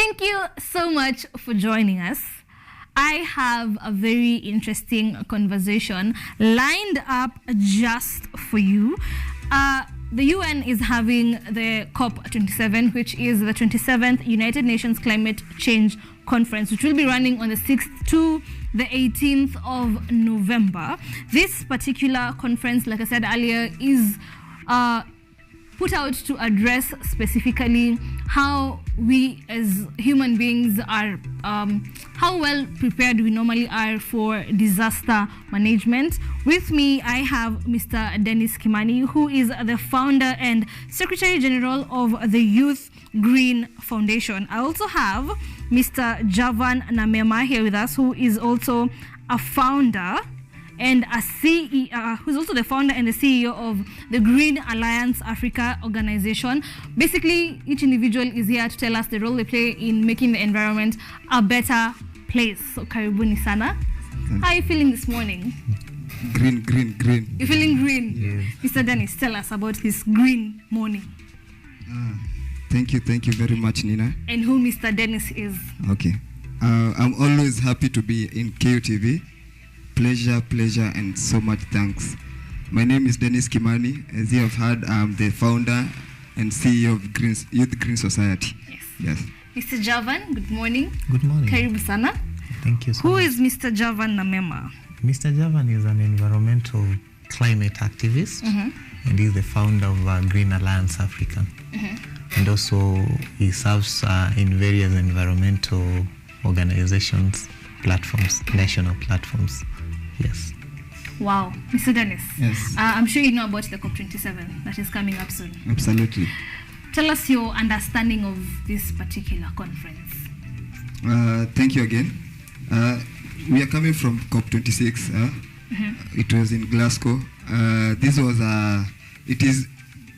Thank you so much for joining us. I have a very interesting conversation lined up just for you. The UN is having the COP27, which is the 27th United Nations Climate Change Conference, which will be running on the 6th to the 18th of November. This particular conference, like I said earlier, is put out to address specifically how we as human beings are, how well prepared we normally are for disaster management. With me, I have Mr. Dennis Kimani, who is the founder and Secretary General of the Youth Green Foundation. I also have Mr. Javan Namema here with us, who is also a founder and a CEO, who's also the founder and the CEO of the Green Alliance Africa organization. Basically, each individual is here to tell us the role they play in making the environment a better place. So, karibuni sana. How are you feeling this morning? Green. You're feeling green? Yes. Mr. Dennis, tell us about this green morning. Thank you very much, Nina. And who Mr. Dennis is. Okay. I'm always happy to be in KUTV. Pleasure, and so much thanks. My name is Dennis Kimani. As you have heard, I'm the founder and CEO of Youth Green Society. Yes. Mr. Javan, good morning. Good morning. Karibu sana. Thank you so Who much. is Mr. Javan Namema? Mr. Javan is an environmental climate activist, and he's the founder of Green Alliance Africa. And also he serves in various environmental organizations, platforms, national platforms. Yes. Wow. Mr. Dennis. Yes. I'm sure you know about the COP27 that is coming up soon. Absolutely. Tell us your understanding of this particular conference. Thank you again. We are coming from COP26. It was in Glasgow. It is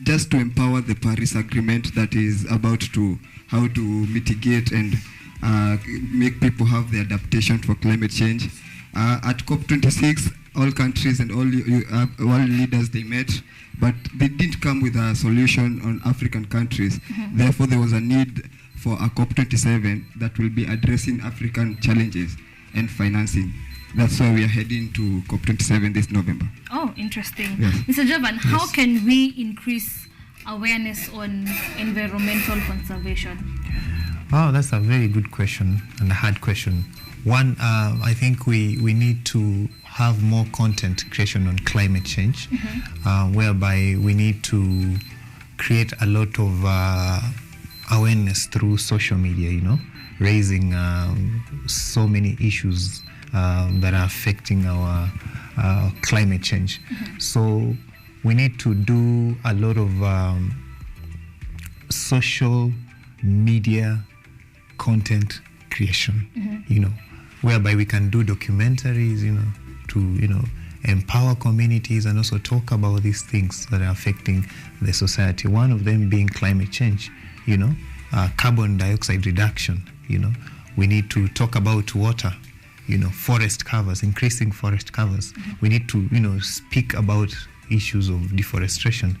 just to empower the Paris Agreement that is about to how to mitigate and make people have the adaptation for climate change. At COP26, all countries and all world leaders, they met, but they didn't come with a solution on African countries. Therefore, there was a need for a COP27 that will be addressing African challenges and financing. That's why we are heading to COP27 this November. Oh, interesting. Yes. Mr. Javan, how can we increase awareness on environmental conservation? Oh, that's a very good question and a hard question. One, I think we need to have more content creation on climate change, whereby we need to create a lot of awareness through social media, raising so many issues that are affecting our climate change. So we need to do a lot of social media content creation, whereby we can do documentaries, to empower communities and also talk about these things that are affecting the society. One of them being climate change, carbon dioxide reduction. We need to talk about water, forest covers, increasing forest covers. We need to, speak about issues of deforestation.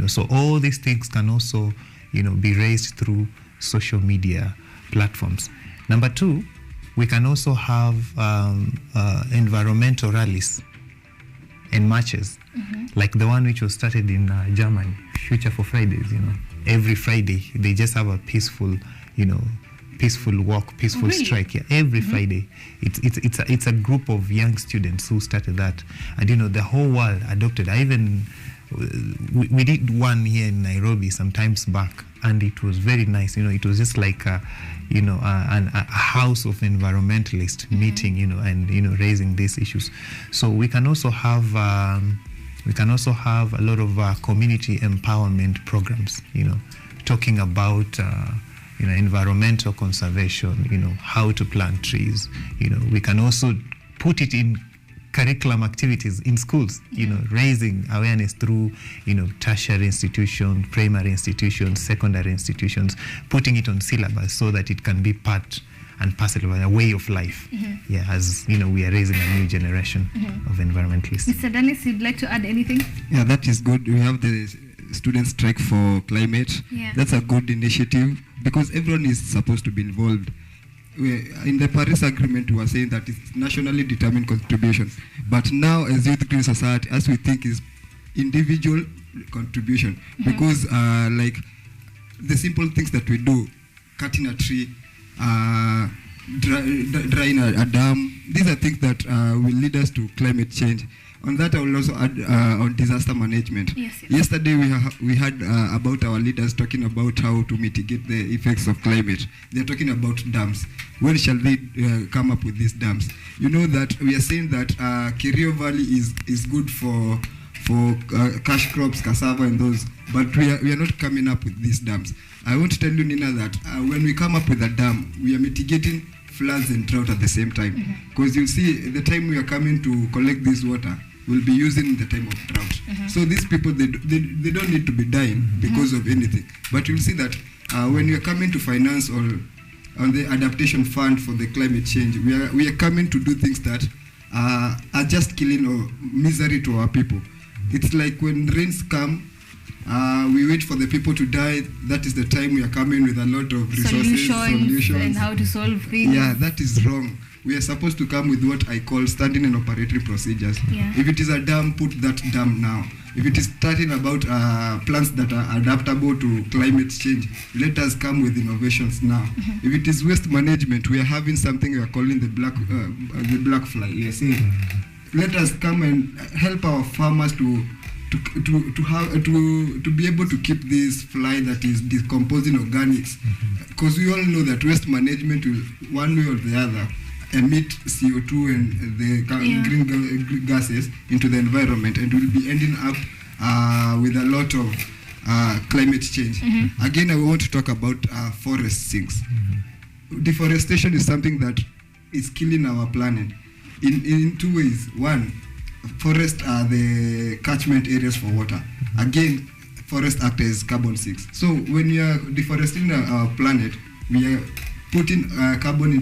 So all these things can also, be raised through social media platforms. Number two, we can also have environmental rallies and marches, like the one which was started in Germany, Future for Fridays. Every Friday they just have a peaceful, peaceful walk, peaceful strike. Yeah, every Friday. It's a group of young students who started that, and the whole world adopted. We did one here in Nairobi some times back, and it was very nice. It was just like a house of environmentalists meeting, and raising these issues. So we can also have a lot of community empowerment programs, talking about environmental conservation, how to plant trees. We can also put it in curriculum activities in schools, raising awareness through, tertiary institutions, primary institutions, secondary institutions, putting it on syllabus so that it can be part and parcel of a way of life. As we are raising a new generation of environmentalists. Mr. Dennis, you'd like to add anything? Yeah, that is good. We have the Student Strike for Climate. Yeah. That's a good initiative, because everyone is supposed to be involved. In the Paris Agreement, we were saying that it's nationally determined contributions. But now, as Youth Green Society, as we think is individual contribution, because like the simple things that we do, cutting a tree, drying a dam, these are things that will lead us to climate change. On that, I will also add on disaster management. Yes. Yesterday, we had about our leaders talking about how to mitigate the effects of climate. They're talking about dams. When shall they come up with these dams? You know that we are saying that Kerio Valley is good for cash crops, cassava and those, but we are not coming up with these dams. I want to tell you, Nina, that when we come up with a dam, we are mitigating floods and drought at the same time. Because you see, the time we are coming to collect this water, we'll be using in the time of drought. So these people, they don't need to be dying because of anything. But you'll see that when we are coming to finance or on the adaptation fund for the climate change, we are coming to do things that are just killing or misery to our people. It's like when rains come, we wait for the people to die. That is the time we are coming with a lot of resources, solutions, and how to solve things. Yeah, that is wrong. We are supposed to come with what I call standing and operatory procedures. Yeah. If it is a dam, put that dam now. If it is starting about plants that are adaptable to climate change, let us come with innovations now. If it is waste management, we are having something we are calling the black fly. We are saying, let us come and help our farmers to be able to keep this fly that is decomposing organics, because we all know that waste management will, one way or the other, emit CO2 and the green gases into the environment, and will be ending up with a lot of climate change. Again, I want to talk about forest things. Deforestation is something that is killing our planet in two ways. One, forests are the catchment areas for water. Again, forests act as carbon sinks. So when we are deforesting our planet, we are putting carbon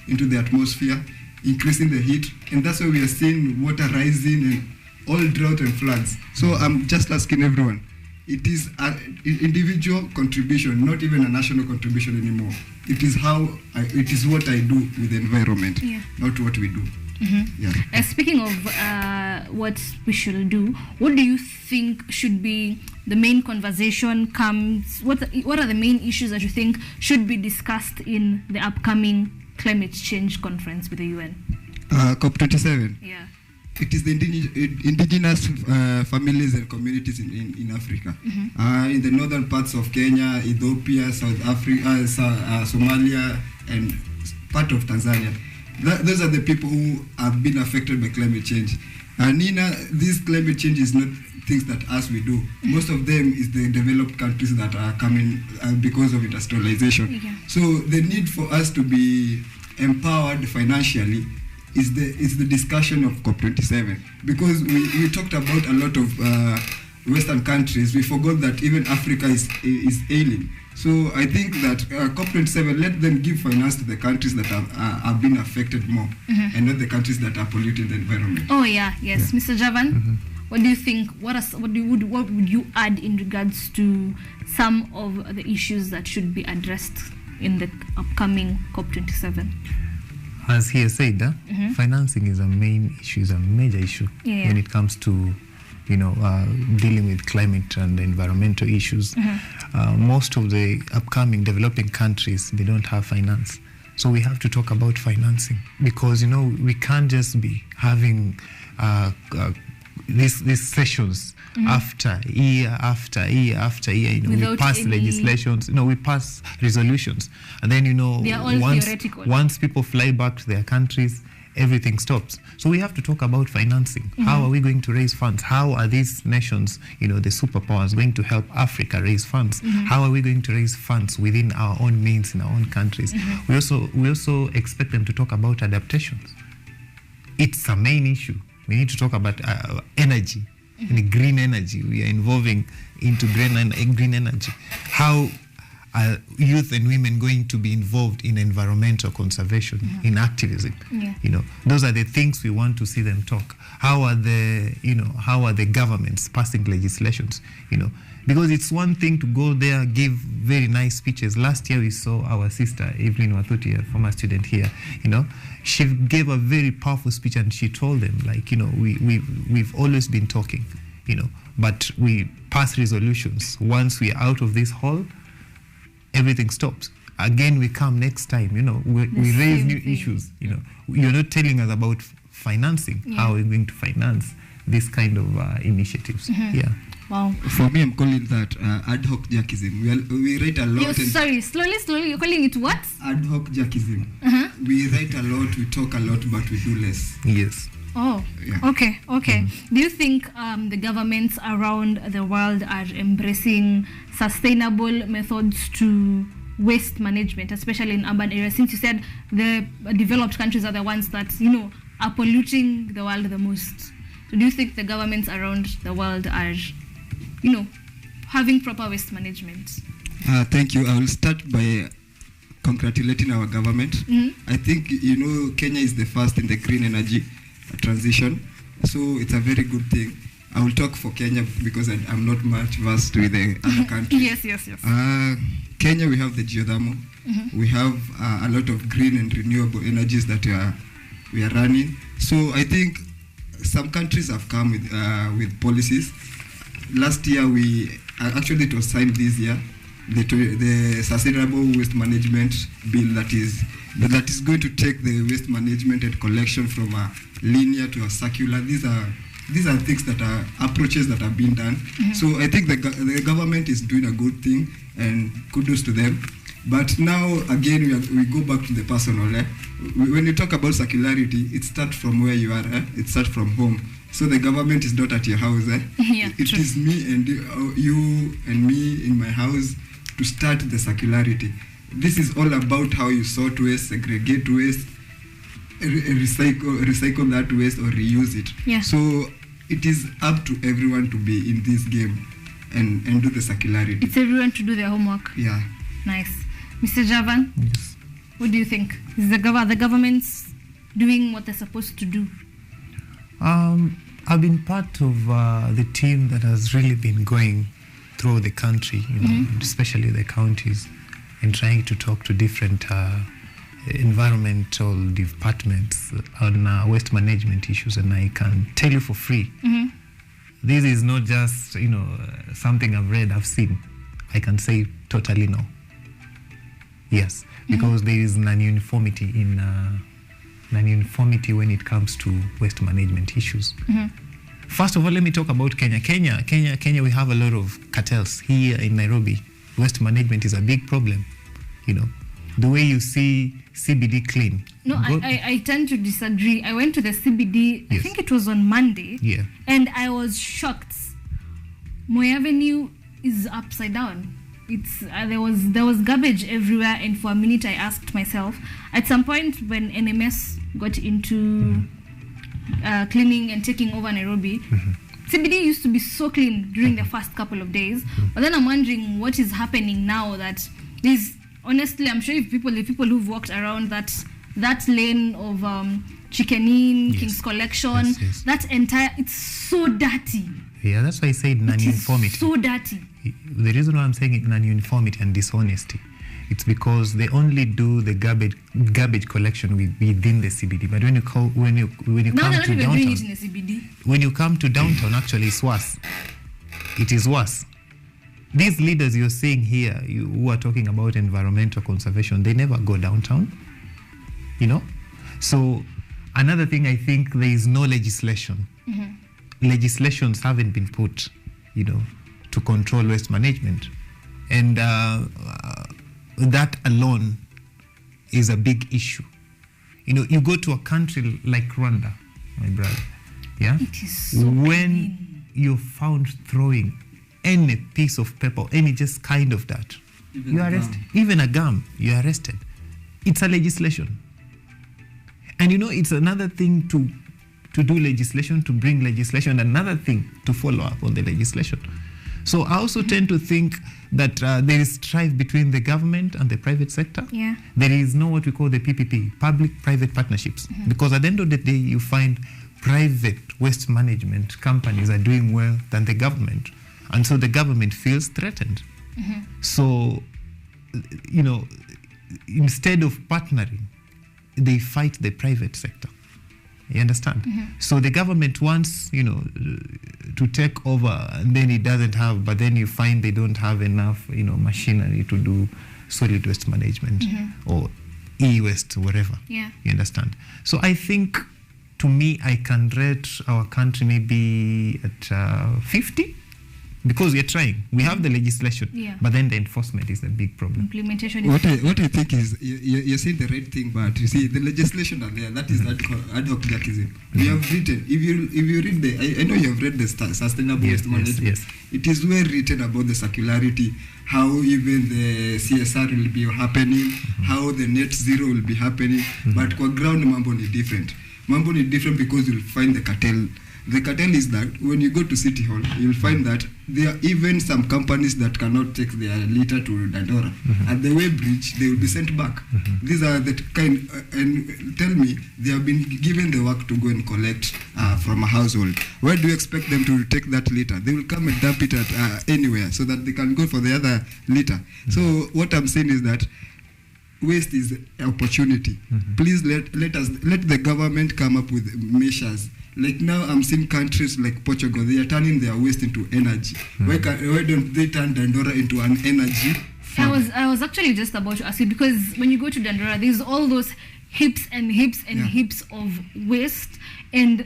into the atmosphere, increasing the heat, and that's why we are seeing water rising and all drought and floods. So I'm just asking everyone, it is an individual contribution, not even a national contribution anymore. It is it is what I do with the environment, not what we do. Speaking of what we should do, what do you think should be the main conversation what are the main issues that you think should be discussed in the upcoming climate change conference with the UN? COP27? Yeah. It is the indigenous families and communities in Africa. In the northern parts of Kenya, Ethiopia, South Africa, Somalia, and part of Tanzania. Those are the people who have been affected by climate change. Nina, this climate change is not things that us we do. Most of them is the developed countries that are coming because of industrialization. So the need for us to be empowered financially is the discussion of COP27. Because we talked about a lot of Western countries, we forgot that even Africa is ailing. So I think that COP27, let them give finance to the countries that have been affected more, and not the countries that are polluting the environment. Oh yes. Mr. Javan, what do you think? What would you add in regards to some of the issues that should be addressed in the upcoming COP27? As he has said, financing is a main issue, is a major issue when it comes to dealing with climate and environmental issues. Most of the upcoming developing countries, they don't have finance. So we have to talk about financing, because, we can't just be having these sessions after year after year after year. We pass legislations, we pass resolutions. And then, they are all theoretical. Once people fly back to their countries, everything stops. So we have to talk about financing. How are we going to raise funds? How are these nations, the superpowers, going to help Africa raise funds? How are we going to raise funds within our own means in our own countries? We also expect them to talk about adaptations. It's a main issue. We need to talk about energy, green energy. We are involving into green energy. How are youth and women going to be involved in environmental conservation, in activism? Yeah. You know, those are the things we want to see them talk. How are the governments passing legislations? You know, because it's one thing to go there, give very nice speeches. Last year we saw our sister Evelyn Wathuti, a former student here. You know, she gave a very powerful speech, and she told them, like, you know, we've always been talking, you know, but we pass resolutions. Once we are out of this hall, everything stops. Again, we come next time, you know, we raise new issues. You know, you're not telling us about financing. Yeah. How are we going to finance this kind of initiatives? Yeah. Wow. For me, I'm calling that ad hoc jackism. We write a lot. Sorry, slowly. You're calling it what? Ad hoc jackism. We write a lot, we talk a lot, but we do less. Yes. Oh, Yeah. okay. Do you think the governments around the world are embracing sustainable methods to waste management, especially in urban areas? Since you said the developed countries are the ones that, you know, are polluting the world the most. So do you think the governments around the world are, you know, having proper waste management? Thank you. I will start by congratulating our government. I think, you know, Kenya is the first in the green energy transition, so it's a very good thing. I will talk for Kenya because I'm not much versed with the other countries. Yes. Kenya, we have the geothermal. We have a lot of green and renewable energies that we are running. So I think some countries have come with policies. Last year, actually it was signed this year, the Sustainable Waste Management Bill that is going to take the waste management and collection from a linear to a circular. These are things that are approaches that are being done. So I think the government is doing a good thing, and kudos to them. But now again we go back to the personal. When you talk about circularity, it starts from where you are. It starts from home. So the government is not at your house. Yeah, it is me and you and me in my house to start the circularity. This is all about how you sort waste, segregate waste, recycle that waste or reuse it. Yeah. So it is up to everyone to be in this game and do the circularity. It's everyone to do their homework. Yeah. Nice. Mr. Javan, Yes. what do you think? Is the government's doing what they're supposed to do? I've been part of the team that has really been going through the country, you know, especially the counties, and trying to talk to different environmental departments on waste management issues. And I can tell you for free, this is not just, you know, something I've read, I've seen. I can say totally no. Yes, because there is non-uniformity when it comes to waste management issues. First of all, let me talk about Kenya. Kenya, we have a lot of cartels here in Nairobi. Waste management is a big problem. You know, the way you see CBD clean. No, I tend to disagree. I went to the CBD, I Yes. think it was on Monday, Yeah. and I was shocked. Moi Avenue is upside down. It's there was garbage everywhere, and for a minute I asked myself, at some point when NMS got into cleaning and taking over Nairobi, CBD used to be so clean during the first couple of days, but then I'm wondering what is happening now that there's, honestly, I'm sure if the people who've walked around that lane of Chicken Inn, Yes. King's Collection, Yes. that entire, it's so dirty. Yeah, that's why I said It is non-uniformity. so dirty. The reason why I'm saying it non-uniformity and dishonesty, it's because they only do the garbage collection within the CBD. But when you Now come they're to not even doing it downtown, in the CBD. when you come to downtown, actually it's worse. It is worse. These leaders you're seeing here, who are talking about environmental conservation, they never go downtown. You know, so another thing, I think there is no legislation. Legislations haven't been put, you know, to control waste management, and that alone is a big issue. You know, you go to a country like Rwanda, my brother, yeah, It is so when clean. you're found throwing any piece of paper, any just kind of that, Even you are a arrested. gum. Even a gum, you're arrested. It's a legislation. And you know, it's another thing to do legislation, to bring legislation, another thing to follow up on the legislation. So I also tend to think that there is strife between the government and the private sector. Yeah. There is no what we call the PPP, public-private partnerships, because at the end of the day, you find private waste management companies are doing well than the government, and so the government feels threatened. So, you know, instead of partnering, they fight the private sector. You understand? So the government wants, you know, to take over, and then it doesn't have, but then you find they don't have enough, you know, machinery to do solid waste management or e-waste, whatever. Yeah. You understand? So I think, to me, I can rate our country maybe at 50, because we are trying. We have the legislation, Yeah. but then the enforcement is the big problem. Implementation What is I think is you're saying the right thing, but you see the legislation are there. That is ad hoc judgeism. We have written. If you read I know you have read the sustainable Yes, waste management. yes. It is well written about the circularity, how even the CSR will be happening, how the net zero will be happening. But kwa ground mambo ni different. Mambo ni different because you'll find the cartel. The cartel is that when you go to City Hall, you'll find that there are even some companies that cannot take their litter to Dandora. At the Way Bridge, they will be sent back. These are the kind, and tell me, they have been given the work to go and collect from a household. Where do you expect them to take that litter? They will come and dump it at anywhere so that they can go for the other litter. So what I'm saying is that waste is an opportunity. Please let the government come up with measures. Like now, I'm seeing countries like Portugal, they are turning their waste into energy. Why don't they turn Dandora into an energy farm? I was actually just about to ask you, because when you go to Dandora, there's all those heaps and heaps and heaps of waste, and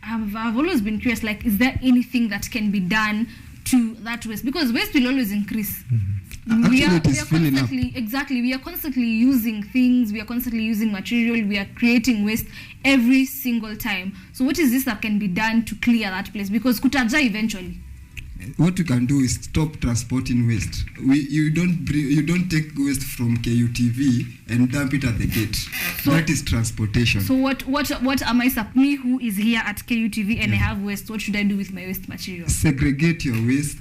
I've always been curious, like, is there anything that can be done to that waste? Because waste will always increase. We are constantly using things, we are constantly using material, we are creating waste every single time. So what is this that can be done to clear that place? Because kutaja eventually. What you can do is stop transporting waste. You don't take waste from KUTV and dump it at the gate. So that is transportation. So what am I, me who is here at KUTV and I have waste, what should I do with my waste material? Segregate your waste,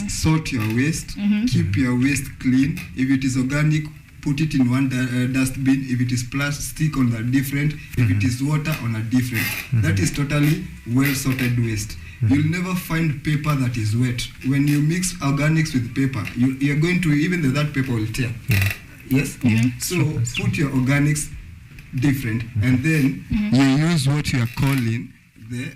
sort your waste, keep your waste clean. If it is organic, put it in one dustbin. If it is plastic, on a different. If it is water, on a different. That is totally well sorted waste. You'll never find paper that is wet. When you mix organics with paper, you're going to, even that paper will tear. Yes? So put your organics different, and then you use what you are calling the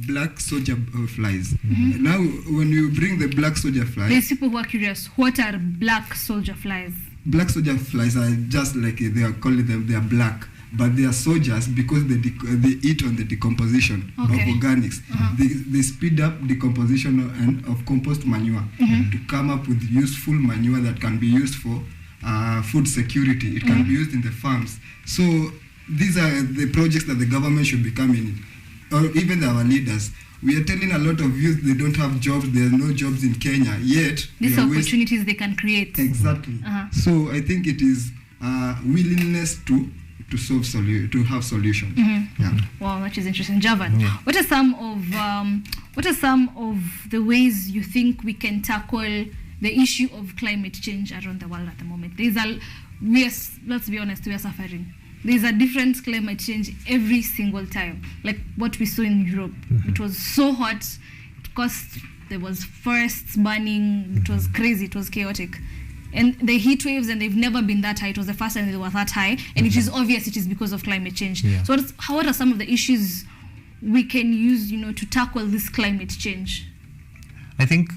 black soldier flies. Now, when you bring the black soldier flies... There's people who are curious, what are black soldier flies? Black soldier flies are just like they are calling them, they are black. But they are soldiers because they eat on the decomposition of organics. They speed up decomposition of compost manure to come up with useful manure that can be used for food security. It can be used in the farms. So these are the projects that the government should be coming in, or even our leaders. We are telling a lot of youth they don't have jobs, there are no jobs in Kenya, yet... These are opportunities they can create. Exactly. So I think it is willingness to have solutions. Wow, that is interesting. Javan, what are some of the ways you think we can tackle the issue of climate change around the world at the moment? Let's be honest, we are suffering. There's a different climate change every single time. Like what we saw in Europe. It was so hot, there was forests burning, it was crazy, it was chaotic. And the heat waves, and they've never been that high. It was the first time they were that high, and it is obvious it is because of climate change. So what are some of the issues we can use, to tackle this climate change? I think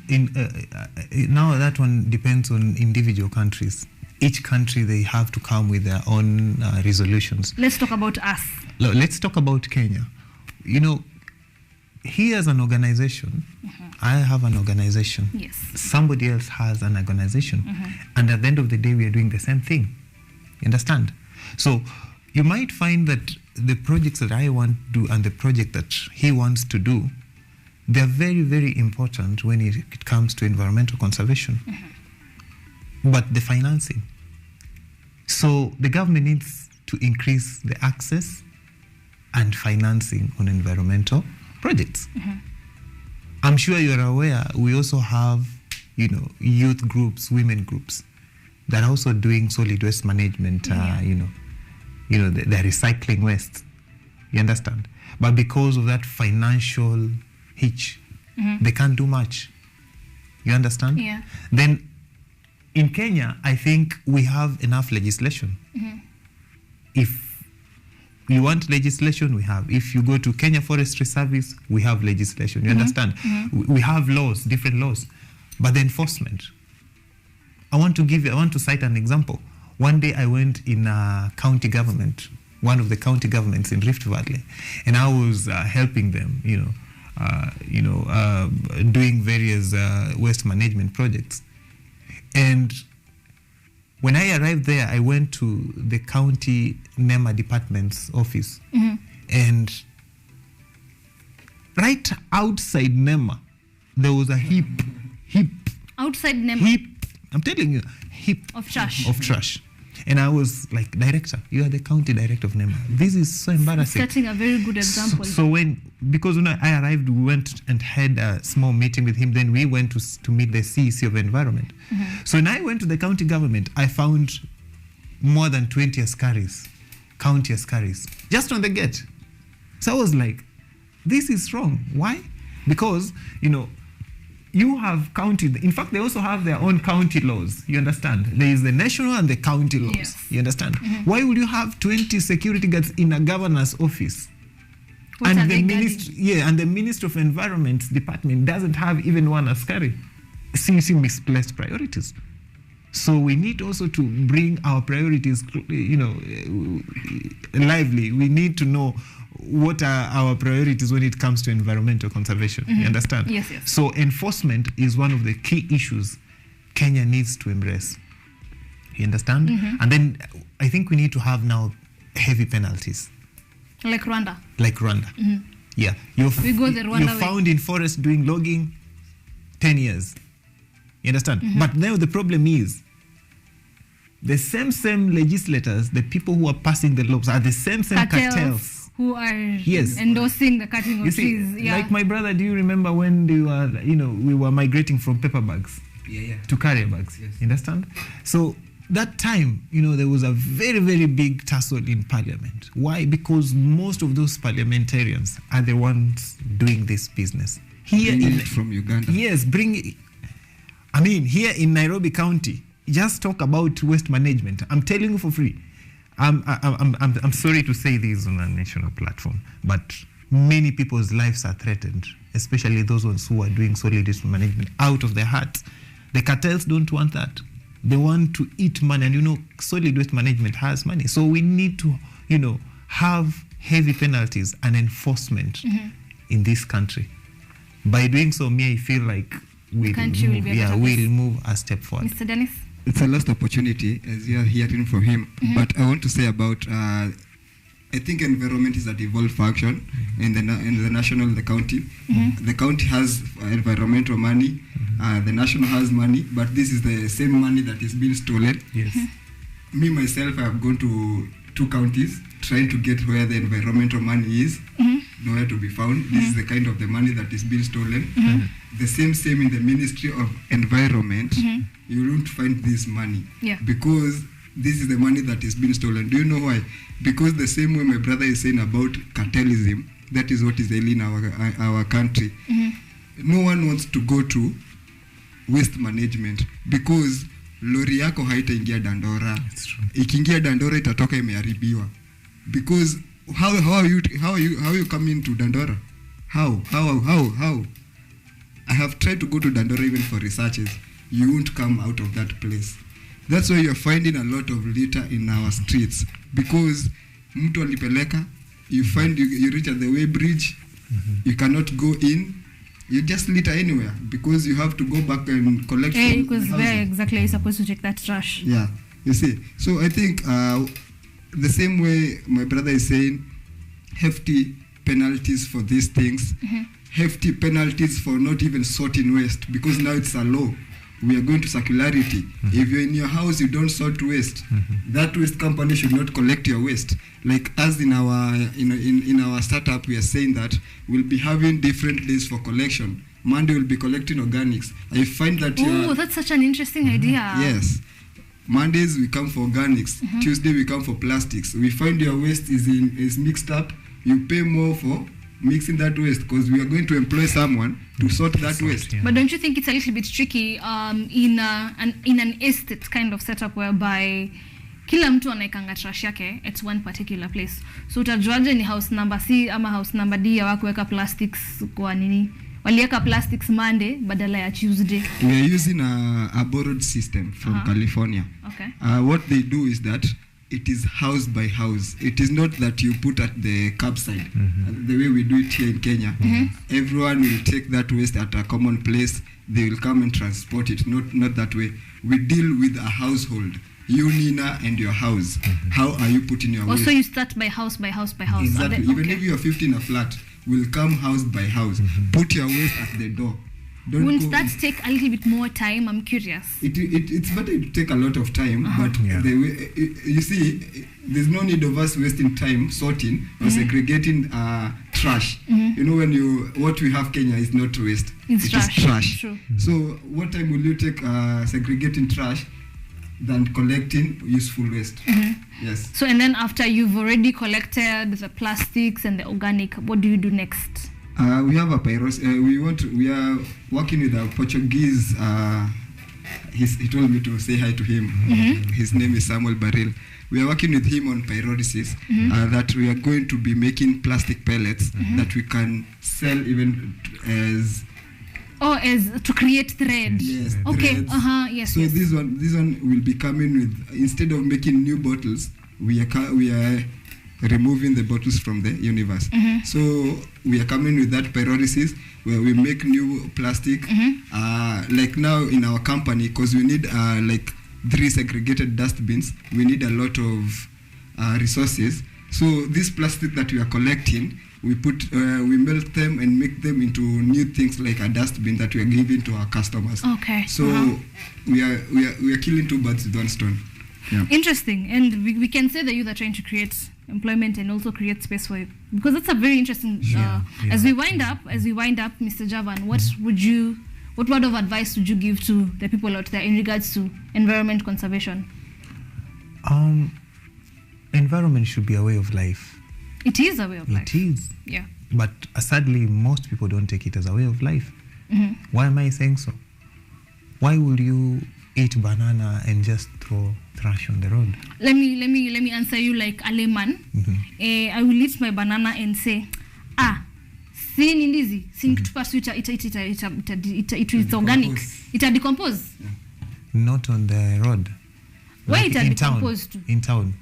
now that one depends on individual countries. Each country, they have to come with their own resolutions. Let's talk about us. Let's talk about Kenya. Here as an organization, I have an organization. Yes. Somebody else has an organization. And at the end of the day, we are doing the same thing. You understand? So you might find that the projects that I want to do and the project that he wants to do, they're very, very important when it comes to environmental conservation. But the financing. So the government needs to increase the access and financing on environmental projects. I'm sure you're aware, we also have, youth groups, women groups that are also doing solid waste management, the recycling waste. You understand? But because of that financial hitch, they can't do much. You understand? Yeah. Then in Kenya, I think we have enough legislation. If you want legislation, we have. If you go to Kenya Forestry Service, we have legislation. You understand? We have laws, different laws. But the enforcement. I want to cite an example. One day I went in a county government, one of the county governments in Rift Valley, and I was helping them, doing various waste management projects. And when I arrived there, I went to the county NEMA department's office. And right outside NEMA, there was a heap. Outside NEMA? Heap. I'm telling you, heap. Of trash. Of trash. And I was like, director, you are the county director of NEMA. This is so embarrassing. Setting a very good example. So because when I arrived, we went and had a small meeting with him. Then we went to meet the CEC of Environment. So when I went to the county government, I found more than 20 askaris, county askaris, just on the gate. So I was like, this is wrong. Why? Because, you have county, in fact, they also have their own county laws. You understand? There is the national and the county laws. Yes. You understand? Why would you have 20 security guards in a governor's office? What are And they the guarding? ministry, and the Minister of Environment department doesn't have even one askari. Seems misplaced priorities. So we need also to bring our priorities, lively. We need to know what are our priorities when it comes to environmental conservation. You understand? Yes. So enforcement is one of the key issues Kenya needs to embrace. You understand? And then I think we need to have now heavy penalties. Like Rwanda. Yeah. We go the Rwanda you way. found in forest doing logging 10 years. You understand? But now the problem is the same legislators, the people who are passing the laws are the same cartels who are Yes. endorsing the cutting of You see, trees. Yeah. like my brother, do you remember when they were, we were migrating from paper bags to carrier bags? Yes. You understand? So that time, there was a very, very big tussle in parliament. Why? Because most of those parliamentarians are the ones doing this business. Here Bringing it from Uganda. Yes, here in Nairobi County, just talk about waste management. I'm telling you for free. I'm sorry to say this on a national platform, but many people's lives are threatened, especially those ones who are doing solid waste management out of their hearts. The cartels don't want that. They want to eat money, and solid waste management has money. So we need to, have heavy penalties and enforcement in this country. By doing so, I feel like we'll move a step forward. Mr. Dennis? It's a lost opportunity, as you are hearing from him. But I want to say about, I think environment is a devolved function in the national, the county. The county has environmental money, the national has money, but this is the same money that is being stolen. Yes. Me, myself, I have gone to 2 counties trying to get where the environmental money is, nowhere to be found. This is the kind of the money that is being stolen. The same in the Ministry of Environment. You won't find this money because this is the money that is being stolen. Do you know why? Because the same way my brother is saying about cartelism, that is what is ailing our country. No one wants to go to waste management because lori yako haitaingia Dandora. Ikiingia Dandora itatoka imeharibiwa. Because how are you coming to Dandora? How? I have tried to go to Dandora even for researches. You won't come out of that place. That's why you're finding a lot of litter in our streets. Because mtu alipeleka, you reach at the way bridge, you cannot go in, you just litter anywhere because you have to go back and collect. Because where exactly are you supposed to take that trash? Yeah, you see. So I think the same way my brother is saying, hefty penalties for these things, hefty penalties for not even sorting waste, because now it's a law. We are going to circularity. If you're in your house, you don't sort waste. That waste company should not collect your waste. Like us in our startup, we are saying that we'll be having different days for collection. Monday we'll be collecting organics. I find that Oh, that's such an interesting idea. yes. Mondays we come for organics. Tuesday we come for plastics. We find your waste is mixed up. You pay more for mixing that waste because we are going to employ someone to sort that waste. Yeah. But don't you think it's a little bit tricky in an estate kind of setup whereby kila mtu anaikanga trash yake at one particular place, so utajuaje ni house number C ama house number D ya wakuweka plastics kwa nini waliweka plastics Monday badala ya Tuesday? We are using a borrowed system from California. Okay. What they do is that it is house by house. It is not that you put at the curbside, the way we do it here in Kenya. Everyone will take that waste at a common place. They will come and transport it. Not that way. We deal with a household. You, Nina, and your house. How are you putting your waste? Also, you start by house by house by house. Exactly. Even if you are 50 in a flat, we'll come house by house. Put your waste at the door. Wouldn't that take a little bit more time? I'm curious. It's better to take a lot of time, but the way, you see, there's no need of us wasting time sorting or segregating trash. You know, what we have Kenya is not waste. It's It trash. is trash. True. So what time will you take segregating trash than collecting useful waste? Yes. So, and then after you've already collected the plastics and the organic, what do you do next? We have a pyros. We are working with a Portuguese. He told me to say hi to him. His name is Samuel Baril. We are working with him on pyrolysis. That we are going to be making plastic pellets that we can sell even as. Oh, as to create thread. Yes. Okay. Threads. Yes. So yes. this one will be coming with, instead of making new bottles, we are removing the bottles from the universe. So we are coming with that pyrolysis where we make new plastic. Like now in our company, because we need like 3 segregated dustbins, we need a lot of resources. So this plastic that we are collecting, we melt them and make them into new things like a dustbin that we are giving to our customers. Okay. So we are killing 2 birds with 1 stone. Yeah. Interesting. And we can say that you are trying to create employment and also create space for it, because that's a very interesting. As we wind up, Mr. Javan, what word of advice would you give to the people out there in regards to environment conservation? Environment should be a way of life. It is a way of life. It is. Yeah. But sadly, most people don't take it as a way of life. Why am I saying so? Why would you eat banana and just throw trash on the road? Let me answer you like a layman. I will eat my banana and say, si ni ndizi, si nikitupa su it's organic. Ita decompose. Not on the road. Where Like it in town. decomposed to? In town.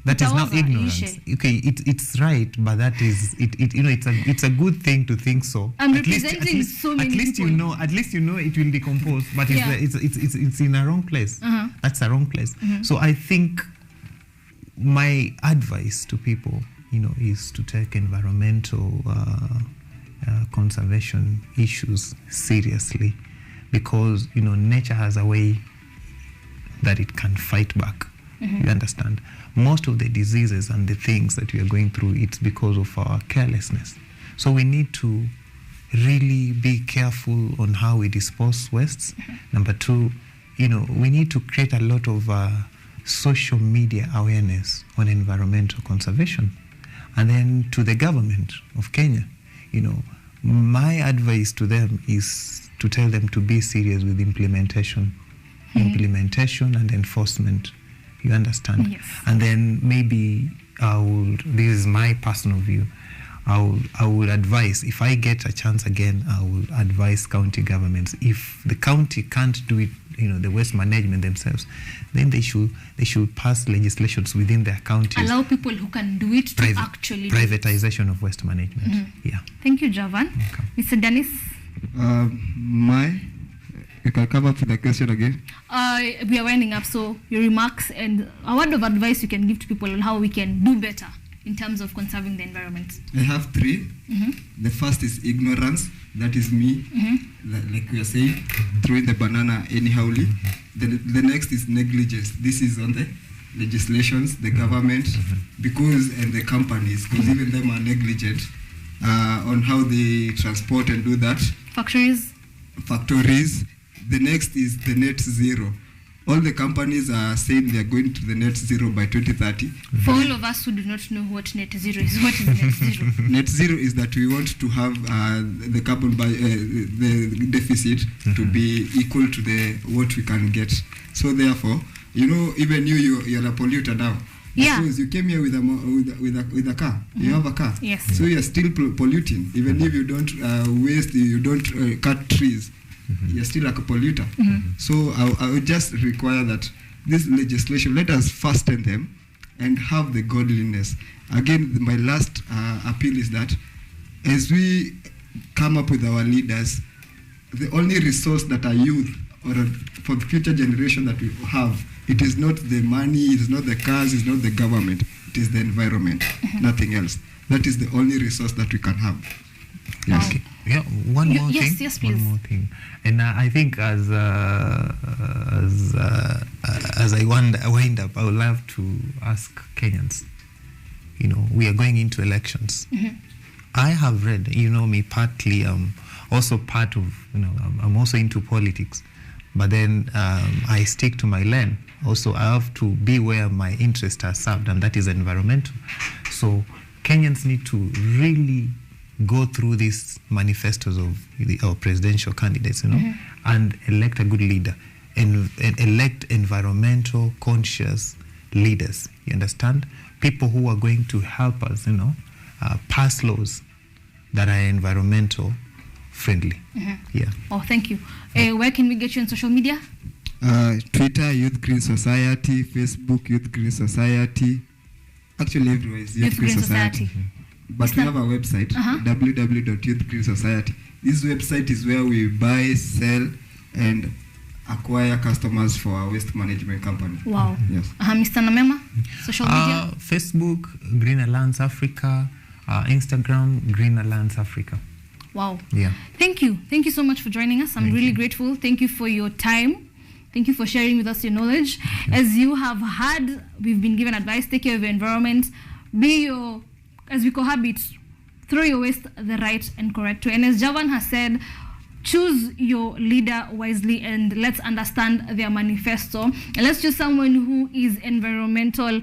That is not Itawaza ignorance. ishe. Okay, it's right, but that is it. You know, it's a good thing to think so. I'm At least representing so many people. At least you know it will decompose, but it's in a wrong place. That's a wrong place. So I think my advice to people, is to take environmental conservation issues seriously, because nature has a way that it can fight back. You understand? Most of the diseases and the things that we are going through, it's because of our carelessness. So we need to really be careful on how we dispose wastes. Number 2, we need to create a lot of social media awareness on environmental conservation. And then to the government of Kenya, my advice to them is to tell them to be serious with implementation and enforcement. You understand? Yes. And then maybe this is my personal view, I would advise, if I get a chance again, I will advise county governments, if the county can't do it, the waste management themselves, then they should pass legislations within their counties. Allow people who can do it to actually do it. Privatization of waste management. Yeah. Thank you, Javan. Okay. Mr. Dennis? You can come up with the question again. We are winding up, so your remarks and a word of advice you can give to people on how we can do better in terms of conserving the environment. I have 3. The first is ignorance. That is me, like we are saying, throwing the banana anyhowly. The next is negligence. This is on the legislations, the government, and the companies, because even them are negligent. on how they transport and do that. Factories. The next is the net zero. All the companies are saying they are going to the net zero by 2030. For all of us who do not know what net zero is, what is net zero? Net zero is that we want to have the carbon the deficit to be equal to the what we can get. So therefore, even you're a polluter now. Yeah. Because you came here with a car. You have a car. Yes. So you're still polluting. Even if you don't waste, you don't cut trees, you're still like a polluter. So I would just require that this legislation, let us fasten them and have the godliness. Again, my last appeal is that as we come up with our leaders, the only resource that our youth or for the future generation that we have, it is not the money, it is not the cars, it is not the government, it is the environment, nothing else. That is the only resource that we can have. Yes. Okay. Yeah, one more thing. Yes, please. One more thing. And I think as I wind up, I would love to ask Kenyans. We are going into elections. I have read, me partly, also part of, I'm also into politics. But then I stick to my lane. Also, I have to be where my interests are served, and that is environmental. So Kenyans need to really go through these manifestos of our presidential candidates, and elect a good leader, and elect environmental conscious leaders. You understand? People who are going to help us, pass laws that are environmental friendly. Yeah. Oh, thank you. Where can we get you on social media? Twitter, Youth Green Society. Facebook, Youth Green Society. Actually, everywhere is Youth Green Society. But we have a website, www.youthgreensociety. This website is where we buy, sell, and acquire customers for our waste management company. Wow. Yes. Mr. Namema, social media? Facebook, Green Alliance Africa. Instagram, Green Alliance Africa. Wow. Yeah. Thank you. Thank you so much for joining us. I'm really grateful. Thank you for your time. Thank you for sharing with us your knowledge. As you have heard, we've been given advice. Take care of your environment. As we cohabit, throw your waste the right and correct way. And as Javan has said, choose your leader wisely, and let's understand their manifesto. And let's choose someone who is environmental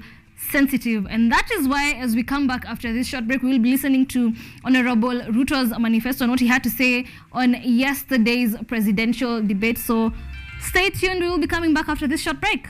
sensitive. And that is why, as we come back after this short break, we will be listening to Honorable Ruto's manifesto and what he had to say on yesterday's presidential debate. So stay tuned. We will be coming back after this short break.